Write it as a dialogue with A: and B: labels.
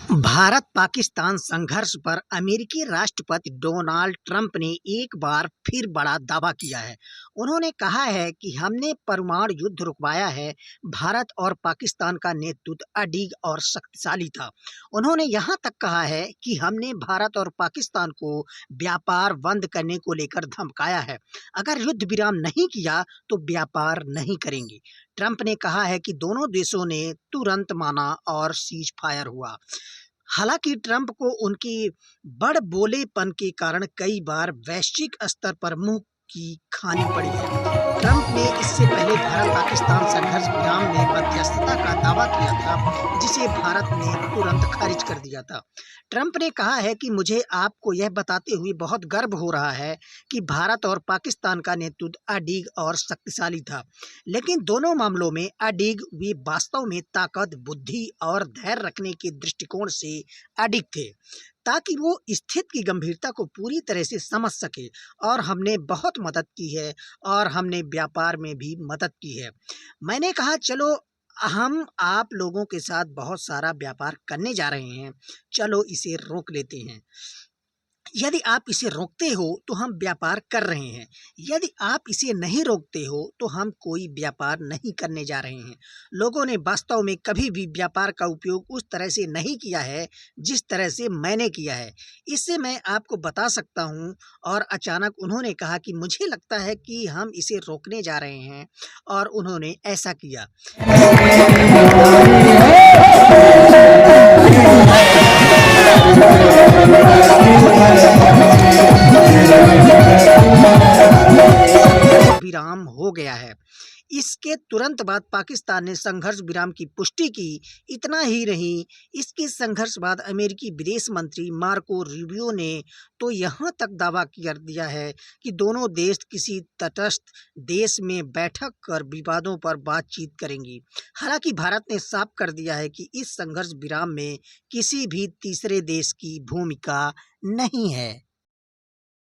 A: भारत पाकिस्तान संघर्ष पर अमेरिकी राष्ट्रपति डोनाल्ड ट्रंप ने एक बार फिर बड़ा दावा किया है। उन्होंने कहा है कि हमने परमाणु युद्ध रुकवाया है। भारत और पाकिस्तान का नेतृत्व अडिग और शक्तिशाली था। उन्होंने यहां तक कहा है कि हमने भारत और पाकिस्तान को व्यापार बंद करने को लेकर धमकाया है। अगर युद्ध विराम नहीं किया तो व्यापार नहीं करेंगे। ट्रंप ने कहा है कि दोनों देशों ने तुरंत माना और सीज फायर हुआ। हालांकि ट्रंप को उनकी बड़बोलेपन के कारण कई बार वैश्विक स्तर पर मुंह की खानी पड़ी है। ट्रंप ने इससे पहले भारत पाकिस्तान संघर्ष विराम में मध्यस्थता का दावा किया था, जिसे भारत ने तुरंत खारिज कर दिया था। ट्रंप ने कहा है कि मुझे आपको यह बताते हुए बहुत गर्व हो रहा है कि भारत और पाकिस्तान का नेतृत्व अडिग और शक्तिशाली था, लेकिन दोनों मामलों में अडिग वे वास्तव में ताकत, बुद्धि और धैर्य रखने के दृष्टिकोण से अडिग थे, ताकि वो स्थिति की गंभीरता को पूरी तरह से समझ सके। और हमने बहुत मदद की है और हमने व्यापार में भी मदद की है। मैंने कहा, चलो हम आप लोगों के साथ बहुत सारा व्यापार करने जा रहे हैं, चलो इसे रोक लेते हैं। यदि आप इसे रोकते हो तो हम व्यापार कर रहे हैं, यदि आप इसे नहीं रोकते हो तो हम कोई व्यापार नहीं करने जा रहे हैं। लोगों ने वास्तव में कभी भी व्यापार का उपयोग उस तरह से नहीं किया है जिस तरह से मैंने किया है। इससे मैं आपको बता सकता हूँ। और अचानक उन्होंने कहा कि मुझे लगता है कि हम इसे रोकने जा रहे हैं, और उन्होंने ऐसा किया। विराम हो गया है। इसके तुरंत बाद पाकिस्तान ने संघर्ष विराम की पुष्टि की। इतना ही नहीं, इसके संघर्ष बाद अमेरिकी विदेश मंत्री मार्को रूबियो ने तो यहाँ तक दावा कर दिया है कि दोनों देश किसी तटस्थ देश में बैठक कर विवादों पर बातचीत करेंगी। हालांकि भारत ने साफ कर दिया है कि इस संघर्ष विराम में किसी भी तीसरे देश की भूमिका नहीं है।